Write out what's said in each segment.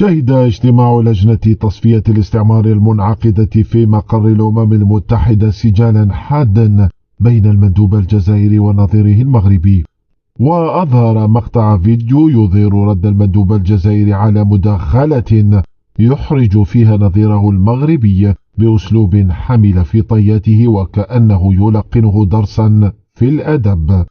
شهد اجتماع لجنة تصفية الاستعمار المنعقدة في مقر الأمم المتحدة سجالا حادا بين المندوب الجزائري ونظيره المغربي، وأظهر مقطع فيديو يظهر رد المندوب الجزائري على مداخلة يحرج فيها نظيره المغربي بأسلوب حمل في طياته وكأنه يلقنه درسا في الأدب.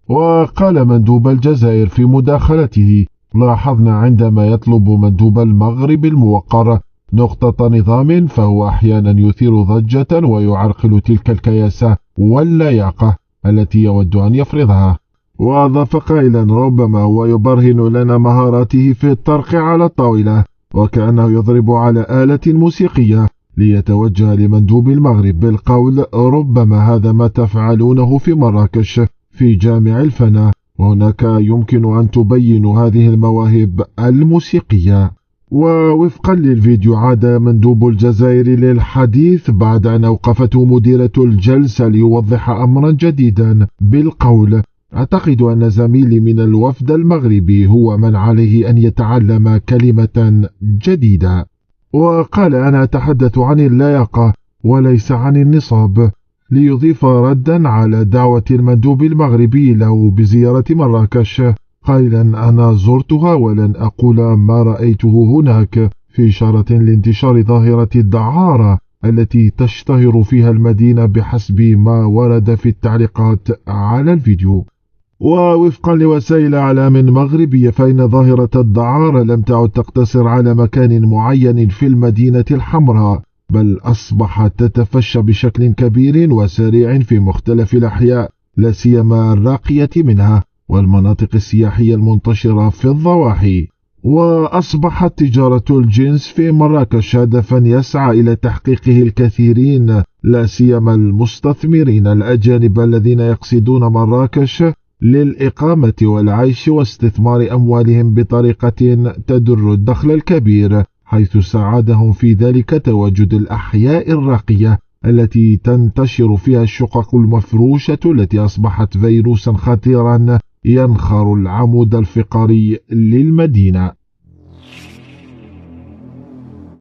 وقال مندوب الجزائر في مداخلته: لاحظنا عندما يطلب مندوب المغرب الموقر نقطة نظام فهو أحيانا يثير ضجة ويعرقل تلك الكياسة واللياقة التي يود أن يفرضها. وأضاف قائلا: ربما هو يبرهن لنا مهاراته في الطرق على الطاولة، وكأنه يضرب على آلة موسيقية ليتوجه لمندوب المغرب بالقول: ربما هذا ما تفعلونه في مراكش في جامع الفنا، وهناك يمكن أن تبينوا هذه المواهب الموسيقية. ووفقا للفيديو عاد مندوب الجزائر للحديث بعد أن أوقفته مديرة الجلسة ليوضح أمرا جديدا بالقول: أعتقد أن زميلي من الوفد المغربي هو من عليه أن يتعلم كلمة جديدة. وقال: أنا أتحدث عن اللياقة وليس عن النصاب، ليضيف ردا على دعوة المندوب المغربي له بزيارة مراكش قائلا: أنا زرتها ولن أقول ما رأيته هناك، في إشارة لانتشار ظاهرة الدعارة التي تشتهر فيها المدينة بحسب ما ورد في التعليقات على الفيديو. ووفقا لوسائل إعلام مغربية فإن ظاهرة الدعارة لم تعد تقتصر على مكان معين في المدينة الحمراء، بل أصبحت تتفشى بشكل كبير وسريع في مختلف الأحياء، لا سيما الراقية منها والمناطق السياحية المنتشرة في الضواحي. وأصبحت تجارة الجنس في مراكش هدفا يسعى إلى تحقيقه الكثيرين، لا سيما المستثمرين الأجانب الذين يقصدون مراكش للإقامة والعيش واستثمار أموالهم بطريقة تدر الدخل الكبير، حيث ساعدهم في ذلك تواجد الأحياء الراقية التي تنتشر فيها الشقق المفروشة التي أصبحت فيروسا خطيرا ينخر العمود الفقري للمدينة.